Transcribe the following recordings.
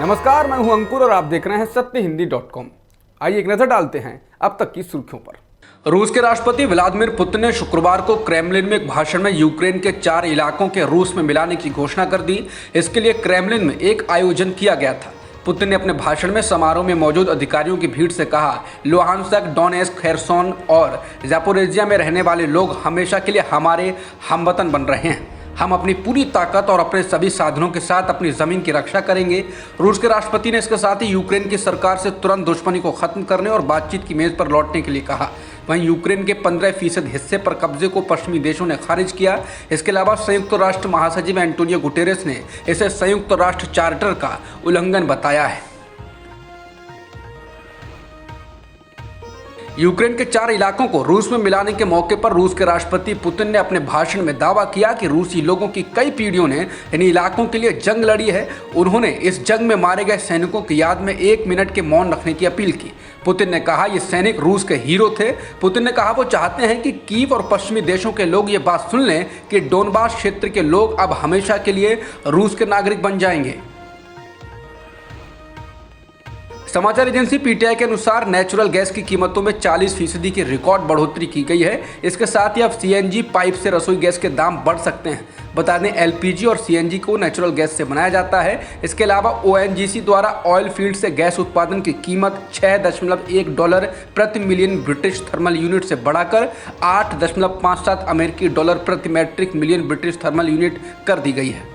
नमस्कार, मैं हूं अंकुर और आप देख रहे हैं सत्यहिंदी.com। आइए एक नजर डालते हैं अब तक की सुर्खियों पर। रूस के राष्ट्रपति व्लादिमीर पुतिन ने शुक्रवार को क्रेमलिन में एक भाषण में यूक्रेन के 4 इलाकों के रूस में मिलाने की घोषणा कर दी। इसके लिए क्रेमलिन में एक आयोजन किया गया था। पुतिन ने अपने भाषण में समारोह में मौजूद अधिकारियों की भीड़ से कहा, लुहांस्क, डोनेस्क, खेरसोन और ज़ैपोरिज़िया में रहने वाले लोग हमेशा के लिए हमारे हमवतन बन रहे हैं। हम अपनी पूरी ताकत और अपने सभी साधनों के साथ अपनी ज़मीन की रक्षा करेंगे। रूस के राष्ट्रपति ने इसके साथ ही यूक्रेन की सरकार से तुरंत दुश्मनी को खत्म करने और बातचीत की मेज़ पर लौटने के लिए कहा। वहीं यूक्रेन के 15% हिस्से पर कब्जे को पश्चिमी देशों ने खारिज किया। इसके अलावा संयुक्त राष्ट्र महासचिव एंटोनियो गुटेरेस ने इसे संयुक्त राष्ट्र चार्टर का उल्लंघन बताया है। यूक्रेन के 4 इलाकों को रूस में मिलाने के मौके पर रूस के राष्ट्रपति पुतिन ने अपने भाषण में दावा किया कि रूसी लोगों की कई पीढ़ियों ने इन इलाकों के लिए जंग लड़ी है। उन्होंने इस जंग में मारे गए सैनिकों की याद में 1 मिनट के मौन रखने की अपील की। पुतिन ने कहा ये सैनिक रूस के हीरो थे। पुतिन ने कहा वो चाहते हैं कि कीव और पश्चिमी देशों के लोग ये बात सुन लें कि डोनबास क्षेत्र के लोग अब हमेशा के लिए रूस के नागरिक बन जाएंगे। समाचार एजेंसी पीटीआई के अनुसार नेचुरल गैस की कीमतों में 40% की रिकॉर्ड बढ़ोतरी की गई है। इसके साथ ही अब सीएनजी पाइप से रसोई गैस के दाम बढ़ सकते हैं। बता दें, एलपीजी और सीएनजी को नेचुरल गैस से बनाया जाता है। इसके अलावा ओएनजीसी द्वारा ऑयल फील्ड से गैस उत्पादन की कीमत $6.1 प्रति मिलियन ब्रिटिश थर्मल यूनिट से बढ़ाकर $8.57 अमेरिकी डॉलर प्रति metric million British thermal unit कर दी गई है।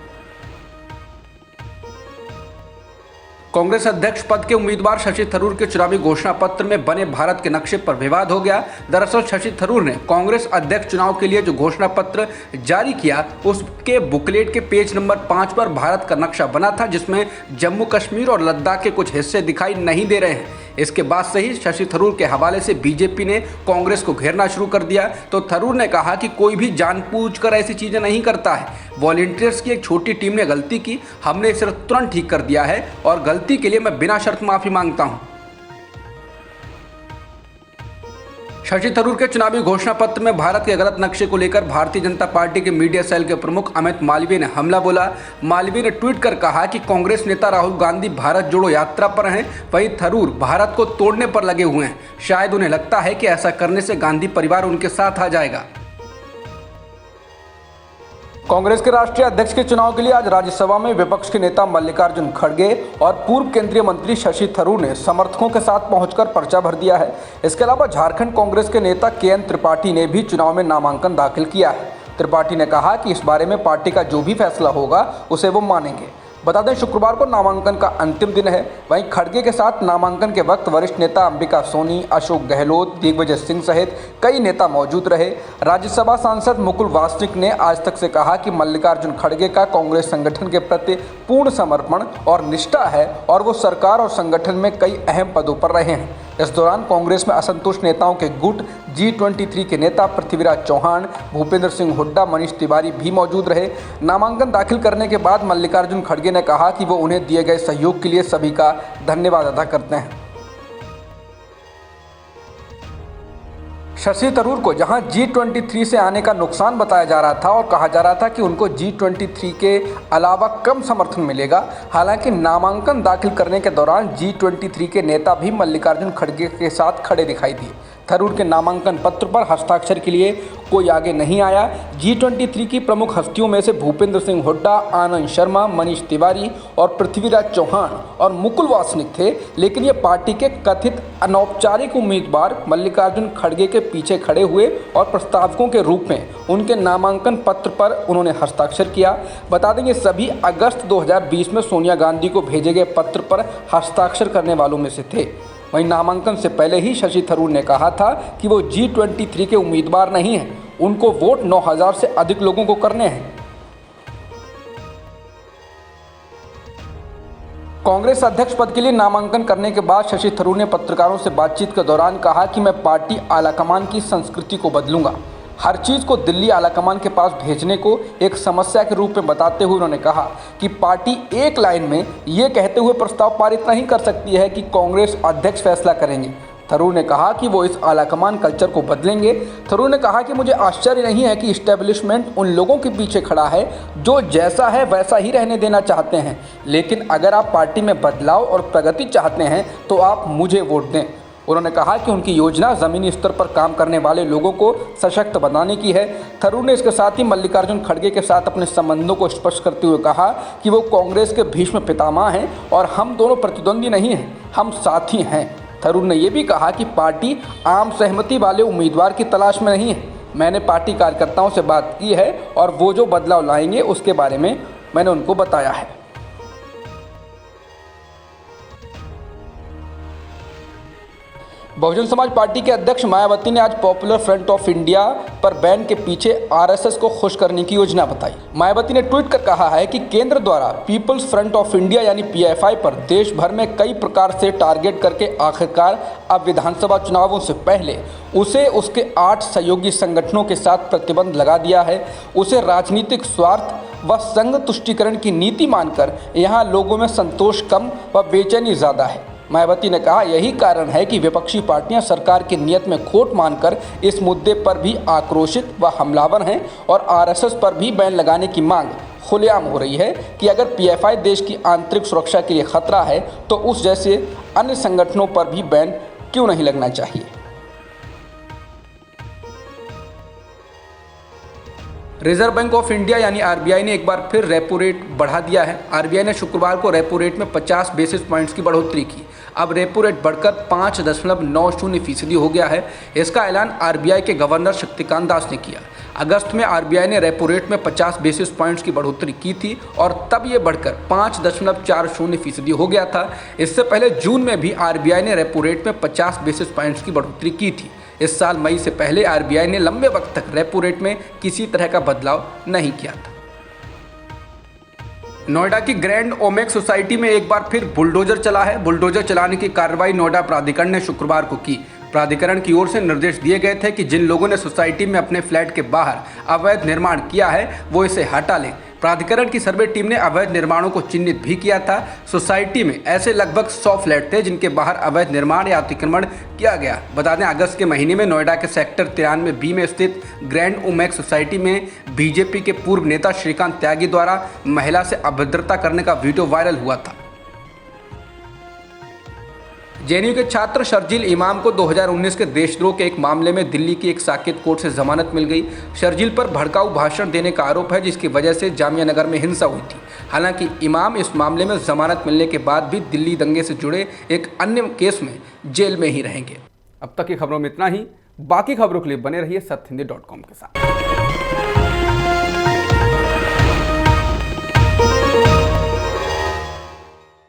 कांग्रेस अध्यक्ष पद के उम्मीदवार शशि थरूर के चुनावी घोषणा पत्र में बने भारत के नक्शे पर विवाद हो गया। दरअसल शशि थरूर ने कांग्रेस अध्यक्ष चुनाव के लिए जो घोषणा पत्र जारी किया उसके बुकलेट के पेज नंबर 5 पर भारत का नक्शा बना था, जिसमें जम्मू कश्मीर और लद्दाख के कुछ हिस्से दिखाई नहीं दे रहे हैं। इसके बाद से ही शशि थरूर के हवाले से बीजेपी ने कांग्रेस को घेरना शुरू कर दिया। तो थरूर ने कहा कि कोई भी जानबूझकर ऐसी चीजें नहीं करता है। वॉलंटियर्स की एक छोटी टीम ने गलती की, हमने इसे तुरंत ठीक कर दिया है और गलती के लिए मैं बिना शर्त माफी मांगता हूं। शशि थरूर के चुनावी घोषणा पत्र में भारत के गलत नक्शे को लेकर भारतीय जनता पार्टी के मीडिया सेल के प्रमुख अमित मालवीय ने हमला बोला। मालवीय ने ट्वीट कर कहा कि कांग्रेस नेता राहुल गांधी भारत जोड़ो यात्रा पर हैं, वहीं थरूर भारत को तोड़ने पर लगे हुए हैं। शायद उन्हें लगता है कि ऐसा करने से गांधी परिवार उनके साथ आ जाएगा। कांग्रेस के राष्ट्रीय अध्यक्ष के चुनाव के लिए आज राज्यसभा में विपक्ष के नेता मल्लिकार्जुन खड़गे और पूर्व केंद्रीय मंत्री शशि थरूर ने समर्थकों के साथ पहुंचकर पर्चा भर दिया है। इसके अलावा झारखंड कांग्रेस के नेता केएन त्रिपाठी ने भी चुनाव में नामांकन दाखिल किया है। त्रिपाठी ने कहा कि इस बारे में पार्टी का जो भी फैसला होगा उसे वो मानेंगे। बता दें, शुक्रवार को नामांकन का अंतिम दिन है। वहीं खड़गे के साथ नामांकन के वक्त वरिष्ठ नेता अंबिका सोनी, अशोक गहलोत, दिग्विजय सिंह सहित कई नेता मौजूद रहे। राज्यसभा सांसद मुकुल वासनिक ने आज तक से कहा कि मल्लिकार्जुन खड़गे का कांग्रेस संगठन के प्रति पूर्ण समर्पण और निष्ठा है और वो सरकार और संगठन में कई अहम पदों पर रहे हैं। इस दौरान कांग्रेस में असंतुष्ट नेताओं के गुट G23 के नेता पृथ्वीराज चौहान, भूपेंद्र सिंह हुड्डा, मनीष तिवारी भी मौजूद रहे। नामांकन दाखिल करने के बाद मल्लिकार्जुन खड़गे ने कहा कि वो उन्हें दिए गए सहयोग के लिए सभी का धन्यवाद अदा करते हैं। शशि थरूर को जहां G23 से आने का नुकसान बताया जा रहा था और कहा जा रहा था कि उनको G23 के अलावा कम समर्थन मिलेगा। हालांकि नामांकन दाखिल करने के दौरान G23 के नेता भी मल्लिकार्जुन खड़गे के साथ खड़े दिखाई दिए। थरूर के नामांकन पत्र पर हस्ताक्षर के लिए कोई आगे नहीं आया। G23 की प्रमुख हस्तियों में से भूपेंद्र सिंह हुड्डा, आनंद शर्मा, मनीष तिवारी और पृथ्वीराज चौहान और मुकुल वासनिक थे, लेकिन ये पार्टी के कथित अनौपचारिक उम्मीदवार मल्लिकार्जुन खड़गे के पीछे खड़े हुए और प्रस्तावकों के रूप में उनके नामांकन पत्र पर उन्होंने हस्ताक्षर किया। बता देंगे, सभी अगस्त 2020 में सोनिया गांधी को भेजे गए पत्र पर हस्ताक्षर करने वालों में से थे। वहीं नामांकन से पहले ही शशि थरूर ने कहा था कि वो G23 के उम्मीदवार नहीं हैं, उनको वोट 9000 से अधिक लोगों को करने हैं। कांग्रेस अध्यक्ष पद के लिए नामांकन करने के बाद शशि थरूर ने पत्रकारों से बातचीत के दौरान कहा कि मैं पार्टी आलाकमान की संस्कृति को बदलूंगा। हर चीज़ को दिल्ली आलाकमान के पास भेजने को एक समस्या के रूप में बताते हुए उन्होंने कहा कि पार्टी एक लाइन में ये कहते हुए प्रस्ताव पारित नहीं कर सकती है कि कांग्रेस अध्यक्ष फैसला करेंगे। थरूर ने कहा कि वो इस आलाकमान कल्चर को बदलेंगे। थरूर ने कहा कि मुझे आश्चर्य नहीं है कि इस्टेब्लिशमेंट उन लोगों के पीछे खड़ा है जो जैसा है वैसा ही रहने देना चाहते हैं, लेकिन अगर आप पार्टी में बदलाव और प्रगति चाहते हैं तो आप मुझे वोट दें। उन्होंने कहा कि उनकी योजना ज़मीनी स्तर पर काम करने वाले लोगों को सशक्त बनाने की है। थरूर ने इसके साथ ही मल्लिकार्जुन खड़गे के साथ अपने संबंधों को स्पष्ट करते हुए कहा कि वो कांग्रेस के भीष्म पितामह हैं और हम दोनों प्रतिद्वंदी नहीं हैं, हम साथी हैं। थरूर ने ये भी कहा कि पार्टी आम सहमति वाले उम्मीदवार की तलाश में नहीं है। मैंने पार्टी कार्यकर्ताओं से बात की है और वो जो बदलाव लाएंगे उसके बारे में मैंने उनको बताया है। बहुजन समाज पार्टी के अध्यक्ष मायावती ने आज पॉपुलर फ्रंट ऑफ इंडिया पर बैन के पीछे आरएसएस को खुश करने की योजना बताई। मायावती ने ट्वीट कर कहा है कि केंद्र द्वारा पीपल्स फ्रंट ऑफ इंडिया यानी पीएफआई पर देश भर में कई प्रकार से टारगेट करके आखिरकार अब विधानसभा चुनावों से पहले उसे उसके 8 सहयोगी संगठनों के साथ प्रतिबंध लगा दिया है। उसे राजनीतिक स्वार्थ व संघ तुष्टीकरण की नीति मानकर यहाँ लोगों में संतोष कम व बेचैनी ज़्यादा है। मायावती ने कहा यही कारण है कि विपक्षी पार्टियां सरकार की नीयत में खोट मानकर इस मुद्दे पर भी आक्रोशित व हमलावर हैं और आरएसएस पर भी बैन लगाने की मांग खुलेआम हो रही है कि अगर पीएफआई देश की आंतरिक सुरक्षा के लिए खतरा है तो उस जैसे अन्य संगठनों पर भी बैन क्यों नहीं लगना चाहिए। रिजर्व बैंक ऑफ इंडिया यानी आरबीआई ने एक बार फिर रेपो रेट बढ़ा दिया है। आरबीआई ने शुक्रवार को रेपो रेट में 50 बेसिस पॉइंट्स की बढ़ोतरी की। अब रेपो रेट बढ़कर 5.90% हो गया है। इसका ऐलान आरबीआई के गवर्नर शक्तिकांत दास ने किया। अगस्त में आरबीआई ने रेपो रेट में 50 बेसिस पॉइंट्स की बढ़ोतरी की थी और तब ये बढ़कर 5.40% हो गया था। इससे पहले जून में भी आरबीआई ने रेपो रेट में 50 बेसिस पॉइंट्स की बढ़ोतरी की थी। इस साल मई से पहले आरबीआई ने लंबे वक्त तक रेपो रेट में किसी तरह का बदलाव नहीं किया था। नोएडा की ग्रैंड ओमेक्स सोसाइटी में एक बार फिर बुलडोजर चला है। बुलडोजर चलाने की कार्रवाई नोएडा प्राधिकरण ने शुक्रवार को की। प्राधिकरण की ओर से निर्देश दिए गए थे कि जिन लोगों ने सोसाइटी में अपने फ्लैट के बाहर अवैध निर्माण किया है वो इसे हटा लें। प्राधिकरण की सर्वे टीम ने अवैध निर्माणों को चिन्हित भी किया था। सोसाइटी में ऐसे लगभग 100 फ्लैट थे जिनके बाहर अवैध निर्माण या अतिक्रमण किया गया। बता दें अगस्त के महीने में नोएडा के सेक्टर 93B में स्थित ग्रैंड ओमेक्स सोसाइटी में बीजेपी के पूर्व नेता श्रीकांत त्यागी द्वारा महिला से अभद्रता करने का वीडियो वायरल हुआ था। जेएनयू के छात्र शर्जील इमाम को 2019 के देशद्रोह के एक मामले में दिल्ली की एक साकेत कोर्ट से जमानत मिल गई। शर्जील पर भड़काऊ भाषण देने का आरोप है जिसकी वजह से जामिया नगर में हिंसा हुई थी। हालांकि इमाम इस मामले में जमानत मिलने के बाद भी दिल्ली दंगे से जुड़े एक अन्य केस में जेल में ही रहेंगे। अब तक की खबरों में इतना ही। बाकी खबरों के लिए बने रहिए सत्यहिंदी.com के साथ।